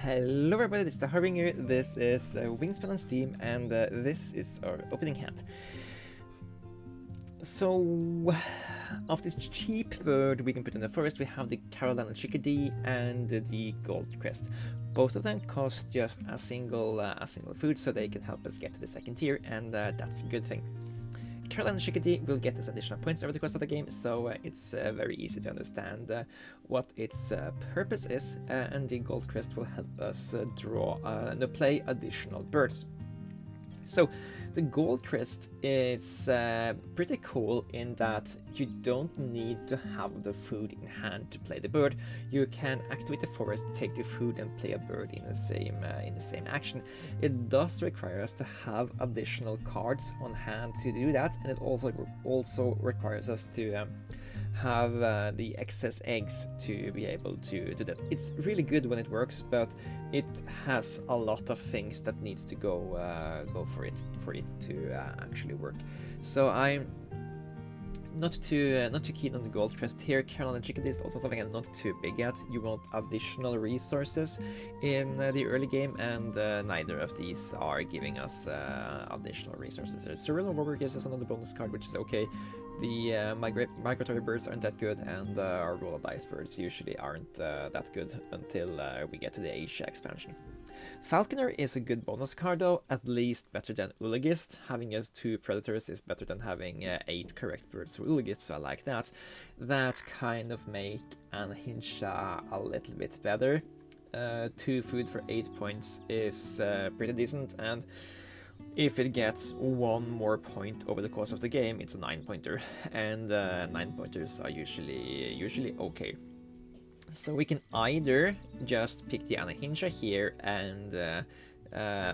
Hello everybody, this is the Harbinger, this is Wingspan on Steam, and this is our opening hand. So, of this cheap bird we can put in the forest, we have the Carolina chickadee and the gold crest. Both of them cost just a single food, so they can help us get to the second tier, and that's a good thing. Carolina chickadee will get us additional points over the course of the game, so it's very easy to understand what its purpose is, and the gold crest will help us play additional birds. So the gold crest is pretty cool in that you don't need to have the food in hand to play the bird. You can activate the forest, take the food, and play a bird in the same action. It does require us to have additional cards on hand to do that, and it also requires us to have the excess eggs to be able to do that. It's really good when it works, but it has a lot of things that needs to go for it to actually work. So I'm not too keen on the gold crest here. Carolina chickadee is also something I'm not too big at. You want additional resources in the early game, and neither of these are giving us additional resources. Cerebral Robber gives us another bonus card, which is okay. The migratory birds aren't that good, and our roll of dice birds usually aren't that good until we get to the Asia expansion. Falconer is a good bonus card though, at least better than Uligist. Having us 2 predators is better than having 8 correct birds for Uligist, so I like that. That kind of make Anahinga a little bit better. 2 food for 8 points is pretty decent, and if it gets 1 more point over the course of the game, it's a 9-pointer, and 9-pointers are usually okay. So we can either just pick the Anahinga here, and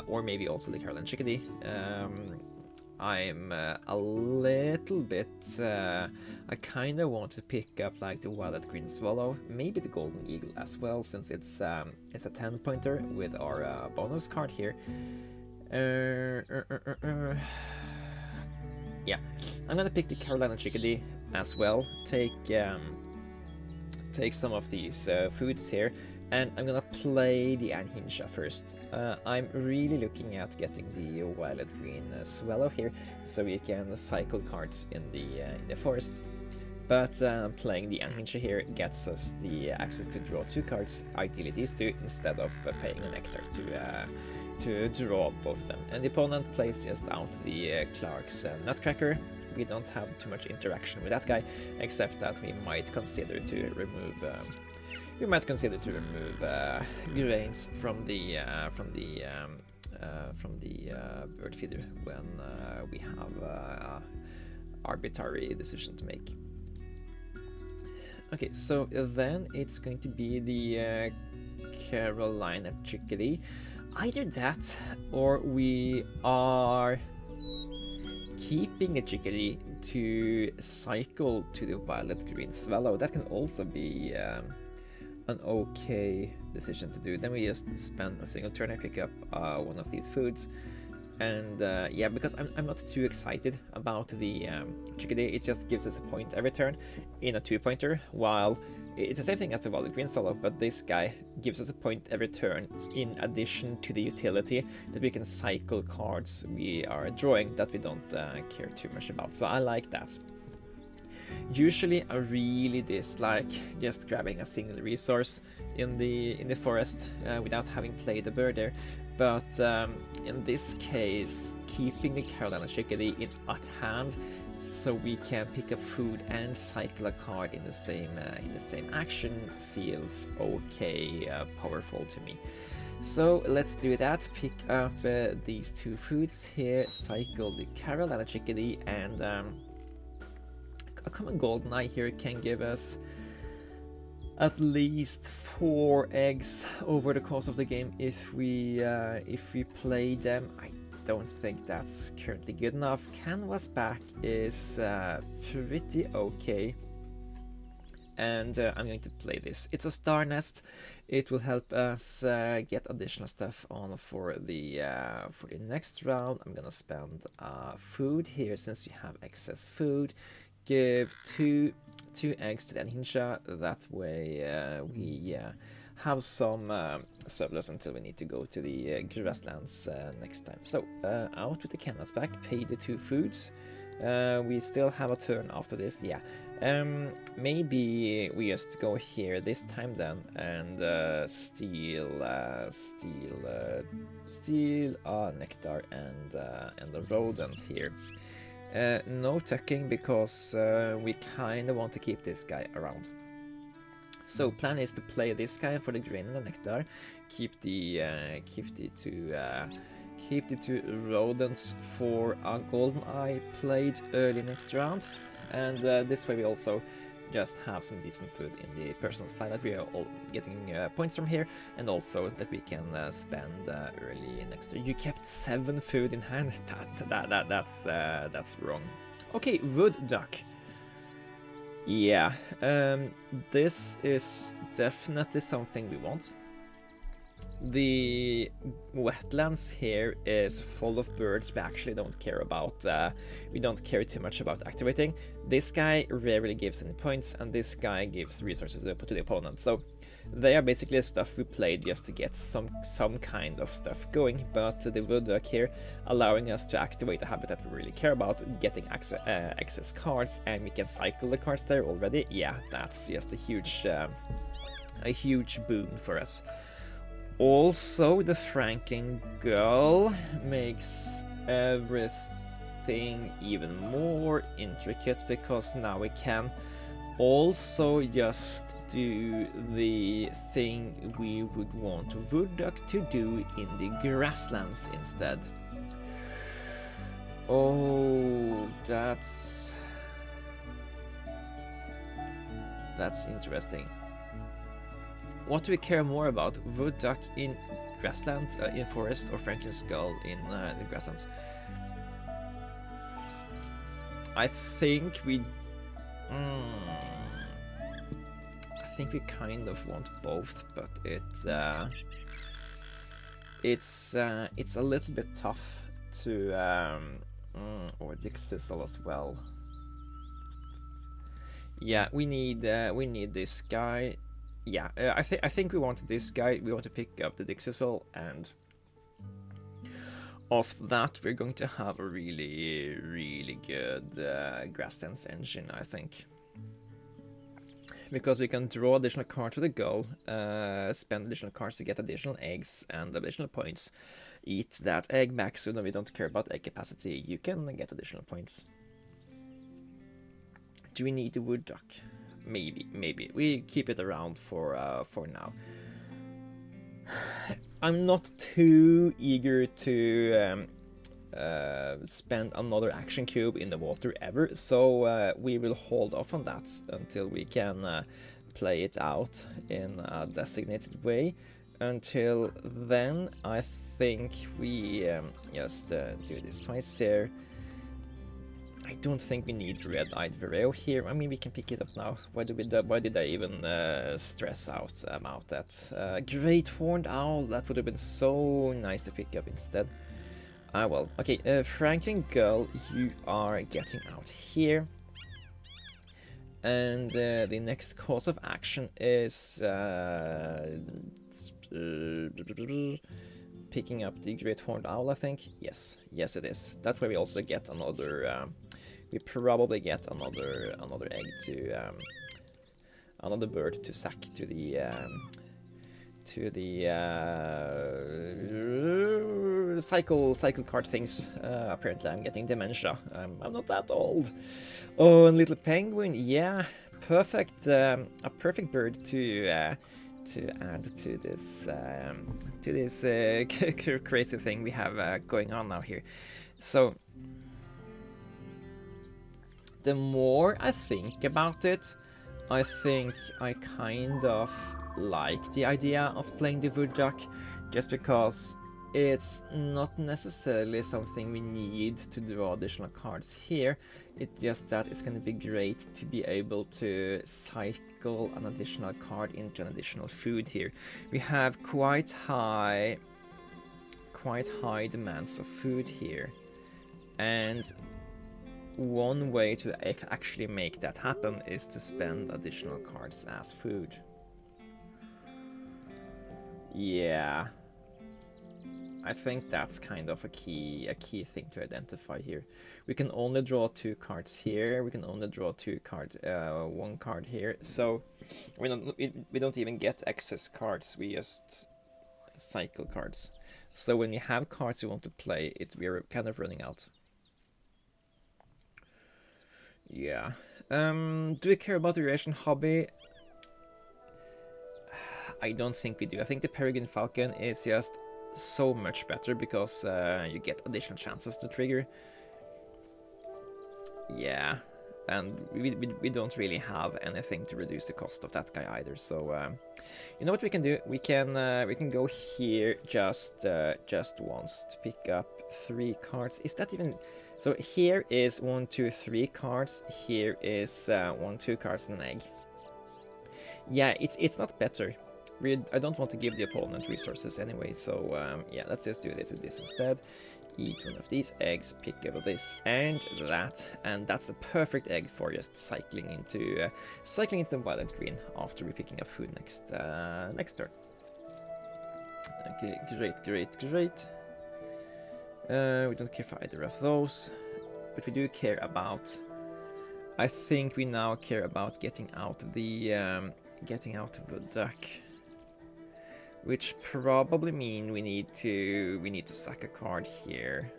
or maybe also the Carolina chickadee. I'm a little bit. I kind of want to pick up like the Violet Green Swallow, maybe the Golden Eagle as well, since it's a 10-pointer with our bonus card here. Yeah, I'm gonna pick the Carolina chickadee as well. Take some of these foods here, and I'm gonna play the Anahinga first. I'm really looking at getting the Violet Green Swallow here, so we can cycle cards in the forest. But playing the Anahinga here gets us the access to draw 2 cards, ideally these 2, instead of paying a nectar to draw both of them. And the opponent plays just out the Clark's Nutcracker. We don't have too much interaction with that guy, except that we might consider to remove grains from the bird feeder when we have arbitrary decision to make. Okay, so then it's going to be the Carolina chickadee. Either that, or we are keeping the chickadee to cycle to the Violet Green Swallow. That can also be an okay decision to do. Then we just spend a single turn and pick up one of these foods. And yeah, because I'm not too excited about the chickadee, it just gives us a point every turn in a 2-pointer, while it's the same thing as the Violet Green Swallow, but this guy gives us a point every turn in addition to the utility that we can cycle cards we are drawing that we don't care too much about. So I like that. Usually I really dislike just grabbing a single resource in the forest without having played a bird there, but in this case keeping the Carolina chickadee at hand so we can pick up food and cycle a card in the same action feels okay, powerful to me. So let's do that. Pick up these 2 foods here, cycle the Carolina chickadee, and a common golden eye here can give us at least 4 eggs over the course of the game if we play them. I don't think that's currently good enough. Canvas back is pretty okay, and I'm going to play this. It's a star nest. It will help us get additional stuff on for the next round. I'm gonna spend food here since we have excess food. Give two eggs to the Anahinga. That way we have some surplus until we need to go to the grasslands next time. So out with the canvas back, pay the 2 foods. We still have a turn after this, yeah. Maybe we just go here this time then and steal nectar and a rodent here. No tucking because we kind of want to keep this guy around. So plan is to play this guy for the grain and the nectar, keep the 2 rodents for a golden eye played early next round, and this way we also just have some decent food in the personal supply that we are all getting points from here, and also that we can spend early next year. You kept 7 food in hand. That's wrong. Okay, wood duck. Yeah, this is definitely something we want. The wetlands here is full of birds we actually don't care about. We don't care too much about activating. This guy rarely gives any points, and this guy gives resources to the opponent. So they are basically stuff we played just to get some kind of stuff going. But the wood duck here allowing us to activate a habitat we really care about, getting access cards, and we can cycle the cards there already. Yeah, that's just a huge boon for us. Also, the Franklin Gull makes everything even more intricate, because now we can also just do the thing we would want wood duck to do in the grasslands instead. Oh, that's interesting. What do we care more about? Wood duck in grasslands, in forest, or Franklin's Gull in the grasslands? I think we kind of want both, but it's a little bit tough to or Dick Sizzle as well. Yeah, we need this guy. Yeah, I think we want this guy. We want to pick up the Dixisol, and off that we're going to have a really good grasslands engine, I think, because we can draw additional cards with the gull, spend additional cards to get additional eggs and additional points, eat that egg back so that we don't care about egg capacity. You can get additional points. Do we need the wood duck? Maybe we keep it around for now. I'm not too eager to spend another action cube in the water ever, so we will hold off on that until we can play it out in a designated way. Until then, I think we just do this twice here. I don't think we need red-eyed Vireo here. I mean, we can pick it up now. Why did I even stress out about that? Great horned owl. That would have been so nice to pick up instead. Ah well. Okay, Franklin Gull, you are getting out here. And the next course of action is picking up the Great Horned Owl, I think. Yes, it is. That way we also get another. We probably get another egg to another bird to sack to the cycle card things. Apparently I'm getting dementia. I'm not that old. Oh, and little penguin, yeah, perfect. A perfect bird to add to this crazy thing we have going on now here. So the more I think about it, I think I kind of like the idea of playing the wood duck, just because it's not necessarily something we need to draw additional cards here. It's just that it's going to be great to be able to cycle an additional card into an additional food here. We have quite high demands of food here, and one way to actually make that happen is to spend additional cards as food. Yeah. I think that's kind of a key thing to identify here. We can only draw 2 cards here. We can only draw 1 card here. So we don't even get excess cards. We just cycle cards. So when we have cards we want to play, we're kind of running out. Yeah. Do we care about the duration hobby? I don't think we do. I think the Peregrine Falcon is just so much better because you get additional chances to trigger. Yeah, and we don't really have anything to reduce the cost of that guy either. So you know what we can do? We can go here just once to pick up 3 cards. Is that even? So here is 1, 2, 3 cards. Here is 1, 2 cards and an egg. Yeah, it's not better. I don't want to give the opponent resources anyway, so yeah, let's just do it with this instead. Eat 1 of these eggs, pick up this and that, and that's the perfect egg for just cycling into the violent green after we're picking up food next turn. Okay, great. We don't care for either of those, but we do care about. I think we now care about getting out of the duck. Which probably mean we need to sack a card here.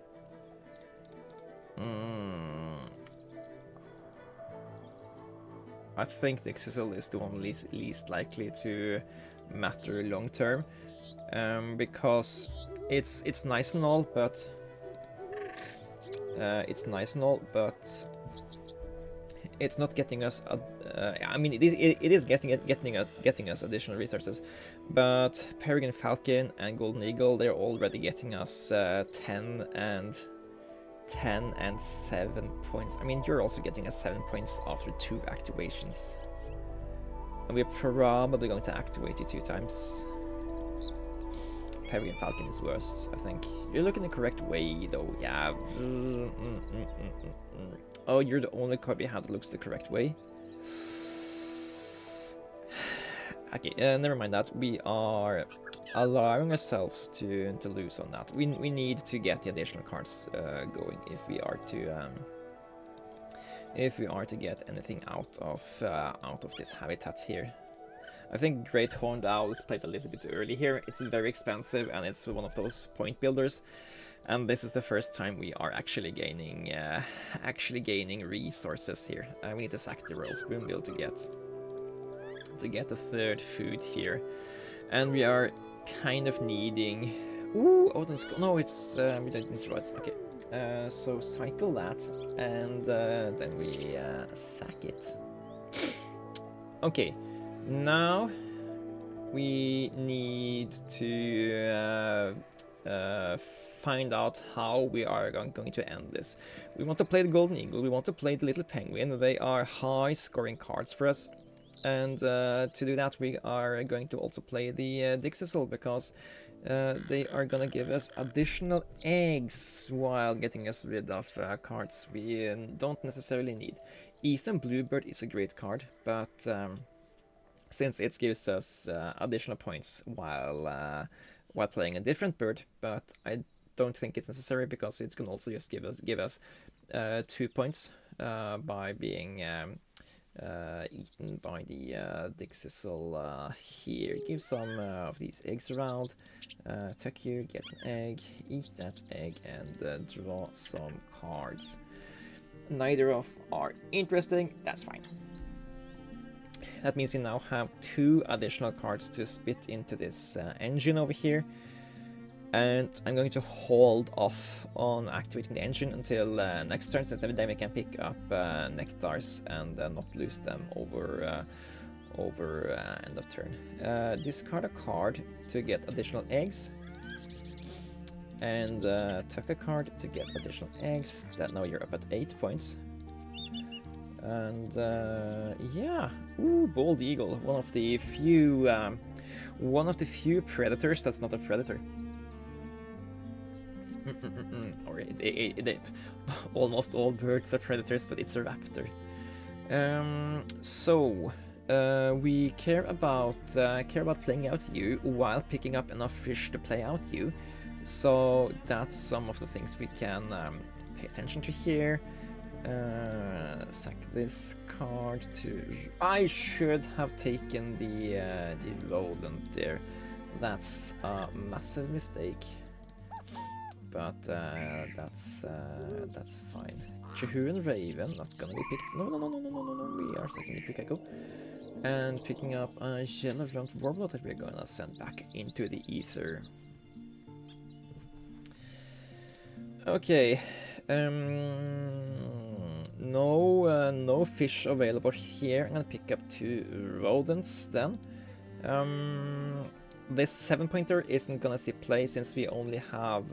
I think the Xyzil is the one least likely to matter long term, because it's nice and all, but it's not getting us. I mean, it is getting us additional resources, but Peregrine Falcon and Golden Eagle, they're already getting us 10 and 7 points. I mean, you're also getting us 7 points after 2 activations, and we're probably going to activate you 2 times. Peregrine Falcon is worse, I think. You're looking the correct way, though. Yeah. Oh, you're the only card we have that looks the correct way. Okay, never mind that. We are allowing ourselves to lose on that. We need to get the additional cards going if we are to get anything out of this habitat here. I think Great Horned Owl is played a little bit early here. It's very expensive and it's one of those point builders. And this is the first time we are actually gaining resources here. We need to sack the Royal Spoonbill to get the 3rd food here, and we are kind of needing. Ooh, Odin's. No, it's we didn't draw it. Okay, so cycle that, and then we sack it. Okay, now we need to find out how we are going to end this. We want to play the Golden Eagle, we want to play the Little Penguin. They are high scoring cards for us, and to do that we are going to also play the Xyzil, because they are going to give us additional eggs while getting us rid of cards we don't necessarily need. Eastern Bluebird is a great card, but since it gives us additional points while playing a different bird, but I don't think it's necessary because it can also just give us 2 points by being eaten by the Xyzil here. Give some of these eggs around, tuck here, get an egg, eat that egg, and draw some cards. Neither of are interesting, that's fine. That means you now have 2 additional cards to spit into this engine over here. And I'm going to hold off on activating the engine until next turn, since then we can pick up nectars and not lose them over end of turn. Discard a card to get additional eggs, and tuck a card to get additional eggs. That now you're up at 8 points. And yeah, ooh, Bald Eagle, one of the few predators that's not a predator. Or almost all birds are predators, but it's a raptor. So we care about playing out you while picking up enough fish to play out you. So that's some of the things we can pay attention to here. Sack this card to. I should have taken the rodent there. That's a massive mistake. But that's fine. Chahuran Raven, not gonna be picked. No. We are taking the Pikachu. And picking up a Generant Warbler that we're gonna send back into the ether. Okay. No fish available here. I'm gonna pick up 2 rodents then. This 7-pointer isn't gonna see play since we only have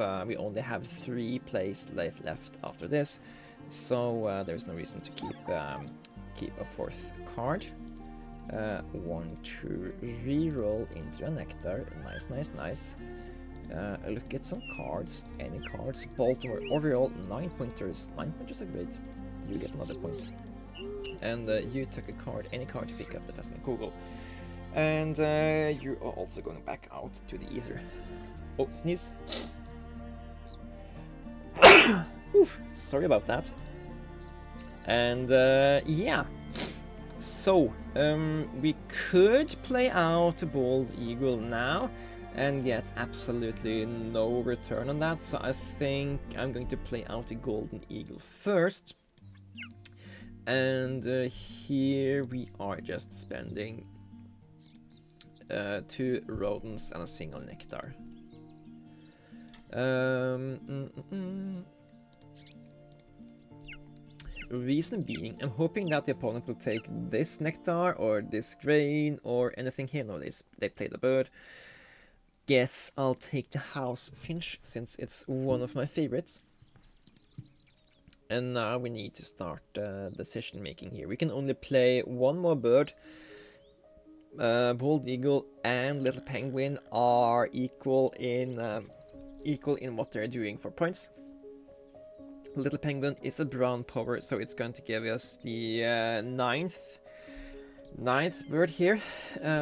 3 plays left after this, so there's no reason to keep a 4th card. 1 to reroll into a nectar. Nice. Look at some cards. Any cards? Baltimore Oriole, 9 pointers. 9 pointers are great. You get another point. And you took a card, any card to pick up the Peasant Kugel. And you are also going back out to the ether. Oh, sneeze. Oof, sorry about that. And yeah. So, we could play out a Bald Eagle now and get absolutely no return on that. So I think I'm going to play out a Golden Eagle first. And here we are just spending 2 rodents and a single nectar. Reason being, I'm hoping that the opponent will take this nectar or this grain or anything here. No, they play the bird. Guess I'll take the house finch since it's one of my favorites. And now we need to start decision making here. We can only play 1 more bird. Bald Eagle and Little Penguin are equal in what they're doing for points. Little Penguin is a brown power, so it's going to give us the 9th bird here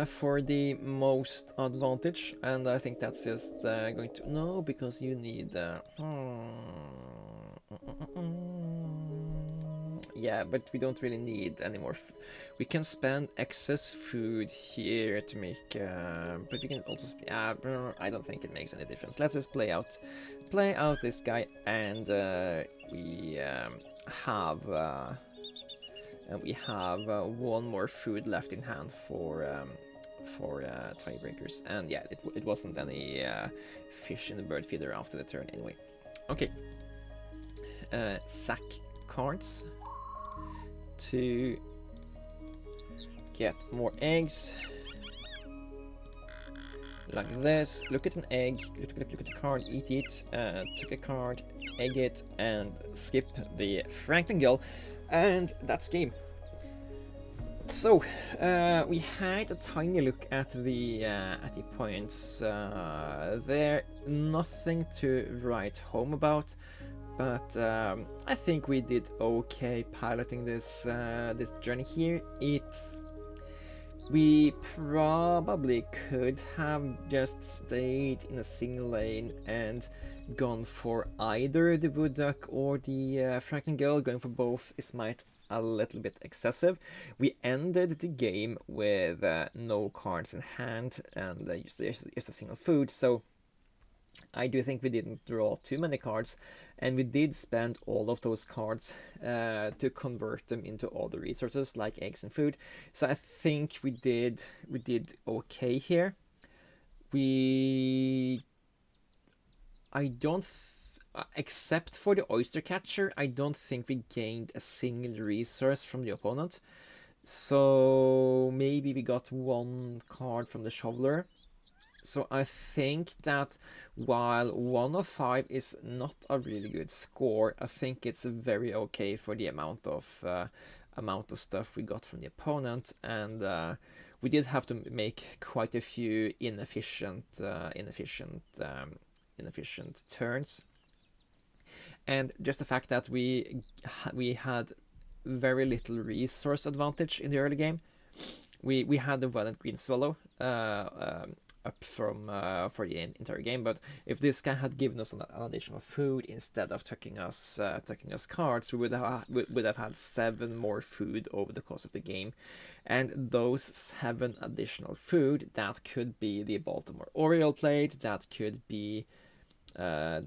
for the most advantage, and I think that's just going to no, because you need yeah, but we don't really need any more. We can spend excess food here to make, but we can also. I don't think it makes any difference. Let's just play out this guy, and we have 1 more food left in hand for tiebreakers. And yeah, it wasn't any fish in the bird feeder after the turn anyway. Okay. Sack cards to get more eggs. Like this. Look at an egg. Look at the card. Eat it. Took a card. Egg it and skip the Franklin Gull, and that's game. So we had a tiny look at the points there. Nothing to write home about. But I think we did okay piloting this journey here. We probably could have just stayed in a single lane and gone for either the Wood Duck or the Franklin Gull. Going for both is might a little bit excessive. We ended the game with no cards in hand and just a single food, so I do think we didn't draw too many cards, and we did spend all of those cards to convert them into other resources like eggs and food. So I think we did okay here. Except for the oyster catcher, I don't think we gained a single resource from the opponent. So maybe we got 1 card from the shoveler. So I think that while 1 of 5 is not a really good score, I think it's very okay for the amount of stuff we got from the opponent, and we did have to make quite a few inefficient turns. And just the fact that we had very little resource advantage in the early game we had the violent green swallow up from for the entire game, but if this guy had given us an additional food instead of tucking us cards, we would have had 7 more food over the course of the game, and those 7 additional food, that could be the Baltimore Oriole plate, that could be the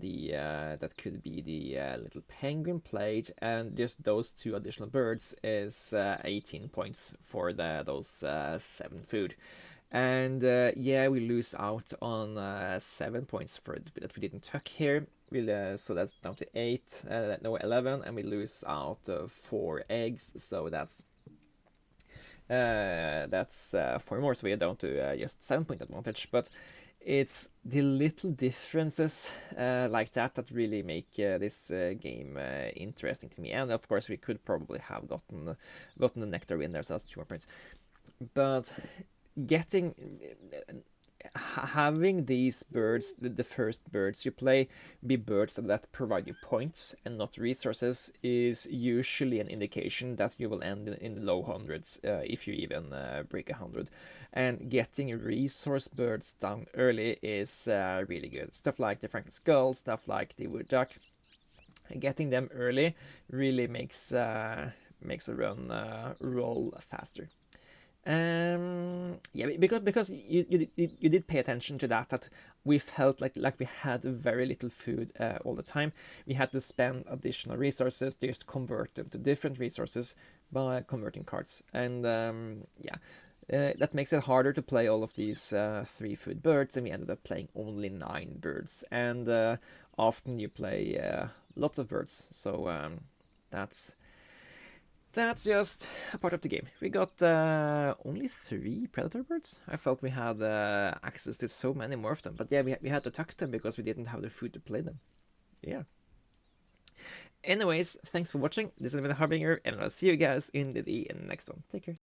little penguin plate, and just those 2 additional birds is 18 points for those 7 food. And yeah, we lose out on 7 points for that we didn't tuck here. So that's down to 8, no 11, and we lose out 4 eggs. So that's 4 more. So we are down to just 7-point advantage. But it's the little differences like that really make this game interesting to me. And of course, we could probably have gotten the nectar in there, so that's 2 more points. But having these birds, the first birds you play, be birds that provide you points and not resources, is usually an indication that you will end in the low hundreds, if you even break 100. And getting resource birds down early is really good. Stuff like the Franklin Skull, stuff like the Wood Duck, getting them early really makes a run roll faster. Yeah, because you did pay attention to that we felt like we had very little food all the time. We had to spend additional resources to just convert them to different resources by converting cards, and yeah, that makes it harder to play all of these 3 food birds, and we ended up playing only 9 birds, and often you play lots of birds, so that's just a part of the game. We got only 3 predator birds. I felt we had access to so many more of them. But yeah, we had to tuck them because we didn't have the food to play them. Yeah. Anyways, thanks for watching. This has been Harbinger, and I'll see you guys in the next one. Take care.